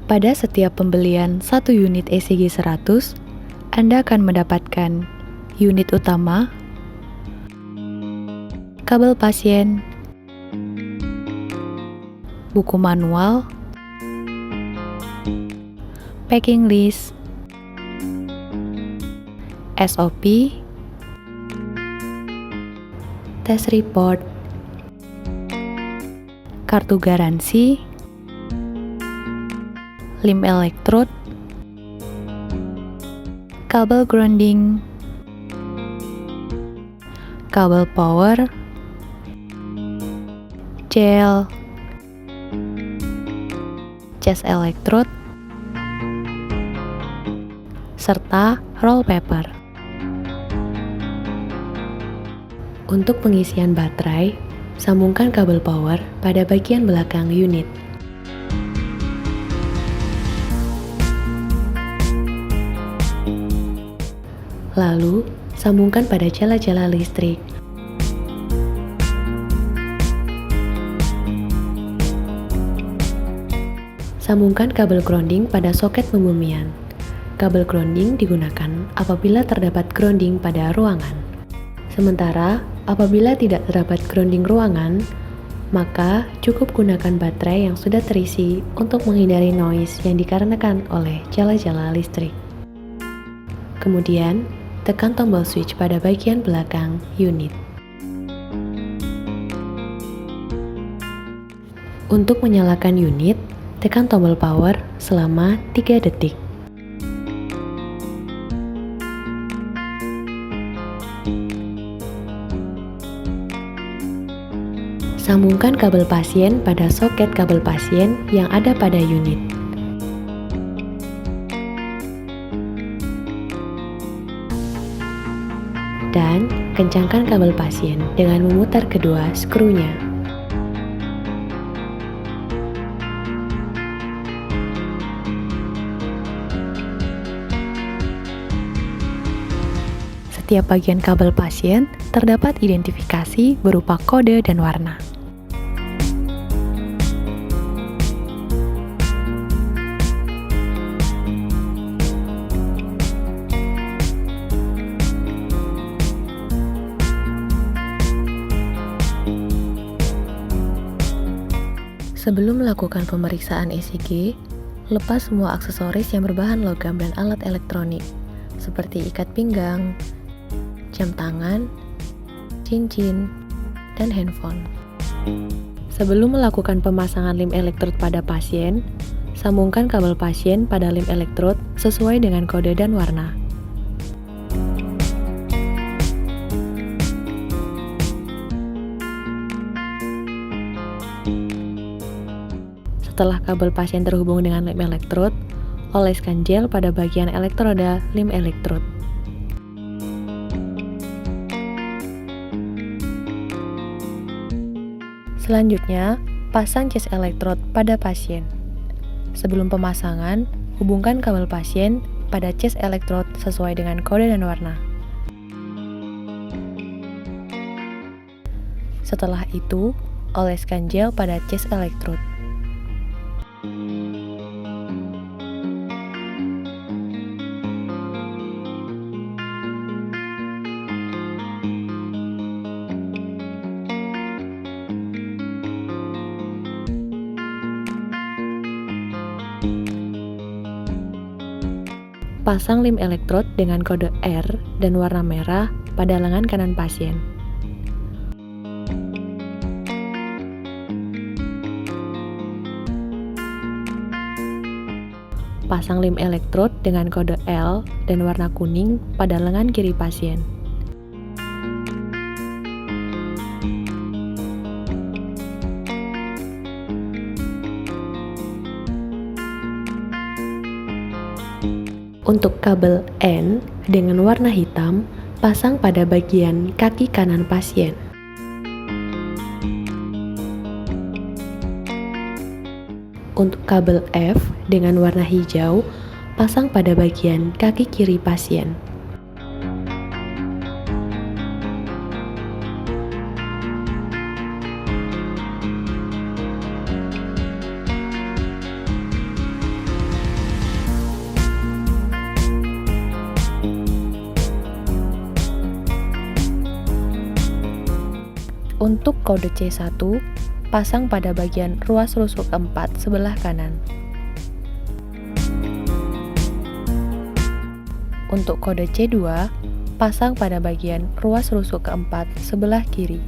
Pada setiap pembelian 1 unit ECG 100, Anda akan mendapatkan unit utama, kabel pasien, buku manual, packing list, SOP, test report, kartu garansi, lim elektrod, kabel grounding, kabel power, gel, cas elektrod, serta roll paper. Untuk pengisian baterai, sambungkan kabel power pada bagian belakang unit. Lalu, sambungkan pada jala-jala listrik. Sambungkan kabel grounding pada soket pembumian. Kabel grounding digunakan apabila terdapat grounding pada ruangan. Sementara, apabila tidak terdapat grounding ruangan, maka cukup gunakan baterai yang sudah terisi untuk menghindari noise yang dikarenakan oleh jala-jala listrik. Kemudian, tekan tombol switch pada bagian belakang unit. Untuk menyalakan unit, tekan tombol power selama 3 detik. Sambungkan kabel pasien pada soket kabel pasien yang ada pada unit. Dan kencangkan kabel pasien dengan memutar kedua skrunya. Setiap bagian kabel pasien terdapat identifikasi berupa kode dan warna. Sebelum melakukan pemeriksaan ECG, lepas semua aksesoris yang berbahan logam dan alat elektronik, seperti ikat pinggang, jam tangan, cincin, dan handphone. Sebelum melakukan pemasangan lim elektrod pada pasien, sambungkan kabel pasien pada lim elektrod sesuai dengan kode dan warna. Setelah kabel pasien terhubung dengan lim elektrod, oleskan gel pada bagian elektroda lim elektrod. Selanjutnya, pasang cas elektrod pada pasien. Sebelum pemasangan, hubungkan kabel pasien pada cas elektrod sesuai dengan kode dan warna. Setelah itu, oleskan gel pada cas elektrod. Pasang lim elektrod dengan kode R dan warna merah pada lengan kanan pasien. Pasang lim elektrod dengan kode L dan warna kuning pada lengan kiri pasien. Untuk kabel N dengan warna hitam, pasang pada bagian kaki kanan pasien. Untuk kabel F dengan warna hijau, pasang pada bagian kaki kiri pasien. Untuk kode C1, pasang pada bagian ruas rusuk keempat sebelah kanan. Untuk kode C2, pasang pada bagian ruas rusuk keempat sebelah kiri.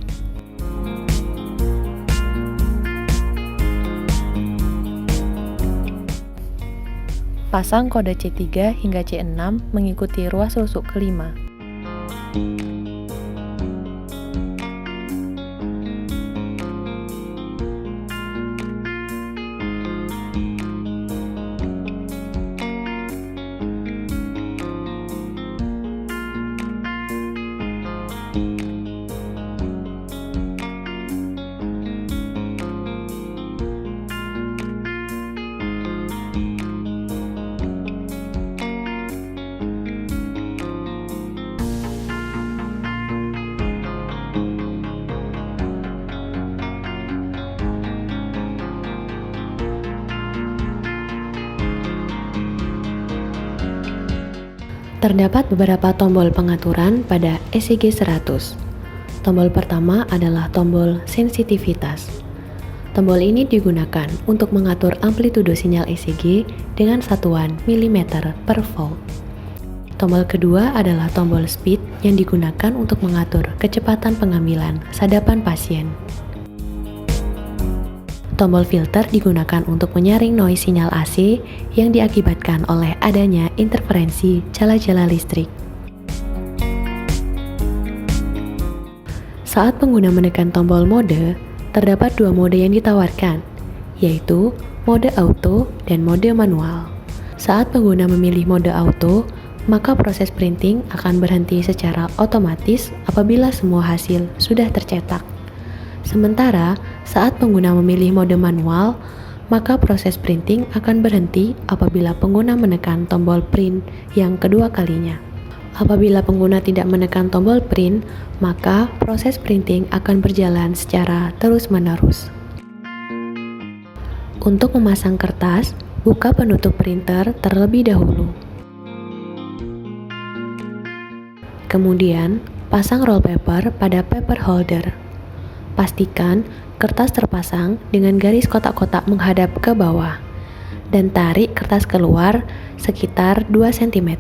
Pasang kode C3 hingga C6 mengikuti ruas rusuk kelima. Terdapat beberapa tombol pengaturan pada ECG 100. Tombol pertama adalah tombol sensitivitas. Tombol ini digunakan untuk mengatur amplitudo sinyal ECG dengan satuan milimeter per volt. Tombol kedua adalah tombol speed yang digunakan untuk mengatur kecepatan pengambilan sadapan pasien. Tombol filter digunakan untuk menyaring noise sinyal AC yang diakibatkan oleh adanya interferensi jala-jala listrik. Saat pengguna menekan tombol mode, terdapat dua mode yang ditawarkan, yaitu mode auto dan mode manual. Saat pengguna memilih mode auto, maka proses printing akan berhenti secara otomatis apabila semua hasil sudah tercetak. Sementara, saat pengguna memilih mode manual, maka proses printing akan berhenti apabila pengguna menekan tombol print yang kedua kalinya. Apabila pengguna tidak menekan tombol print, maka proses printing akan berjalan secara terus-menerus. Untuk memasang kertas, buka penutup printer terlebih dahulu. Kemudian, pasang roll paper pada paper holder. Pastikan kertas terpasang dengan garis kotak-kotak menghadap ke bawah dan tarik kertas keluar sekitar 2 cm.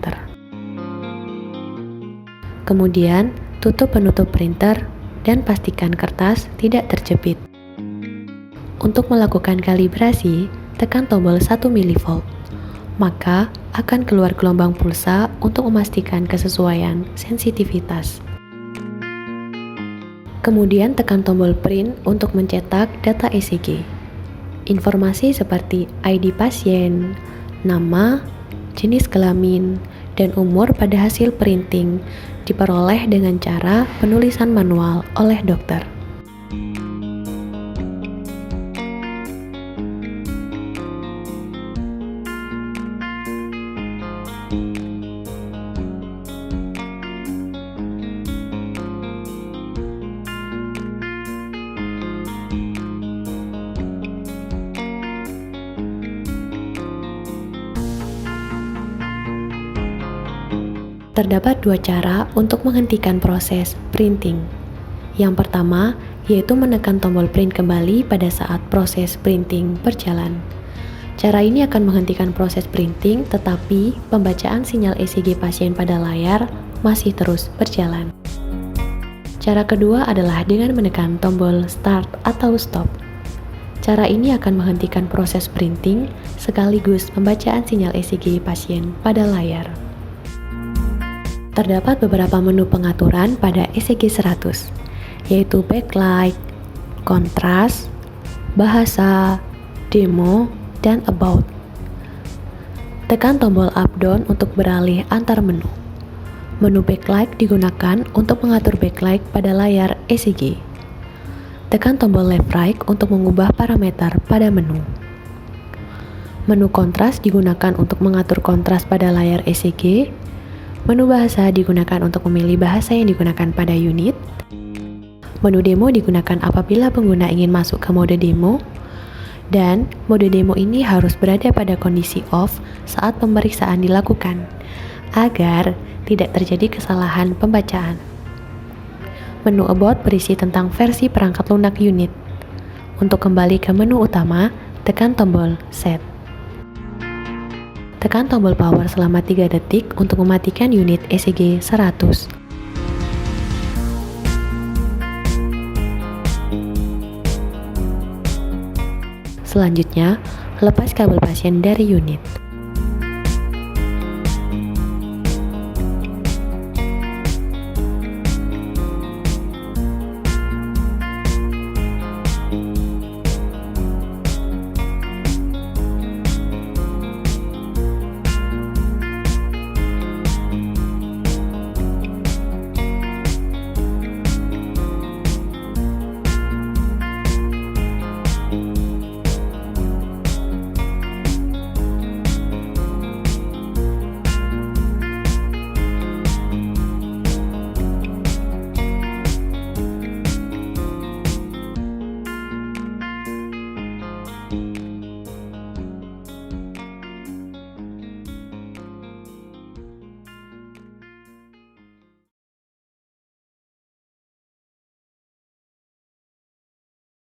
Kemudian, tutup penutup printer dan pastikan kertas tidak terjepit. Untuk melakukan kalibrasi, tekan tombol 1 mV. Maka akan keluar gelombang pulsa untuk memastikan kesesuaian sensitivitas. Kemudian tekan tombol print untuk mencetak data ECG. Informasi seperti ID pasien, nama, jenis kelamin, dan umur pada hasil printing diperoleh dengan cara penulisan manual oleh dokter. Terdapat dua cara untuk menghentikan proses printing. Yang pertama, yaitu menekan tombol print kembali pada saat proses printing berjalan. Cara ini akan menghentikan proses printing, tetapi pembacaan sinyal ECG pasien pada layar masih terus berjalan. Cara kedua adalah dengan menekan tombol start atau stop. Cara ini akan menghentikan proses printing sekaligus pembacaan sinyal ECG pasien pada layar. Terdapat beberapa menu pengaturan pada ECG 100, yaitu backlight, kontras, bahasa, demo, dan about. Tekan tombol up-down untuk beralih antar menu. Menu backlight digunakan untuk mengatur backlight pada layar ECG. Tekan tombol left-right untuk mengubah parameter pada menu. Menu kontras digunakan untuk mengatur kontras pada layar ECG. Menu bahasa digunakan untuk memilih bahasa yang digunakan pada unit. Menu demo digunakan apabila pengguna ingin masuk ke mode demo. Dan mode demo ini harus berada pada kondisi off saat pemeriksaan dilakukan, agar tidak terjadi kesalahan pembacaan. Menu About berisi tentang versi perangkat lunak unit. Untuk kembali ke menu utama, tekan tombol Set. Tekan tombol Power selama 3 detik untuk mematikan unit ECG 100. Selanjutnya, lepas kabel pasien dari unit.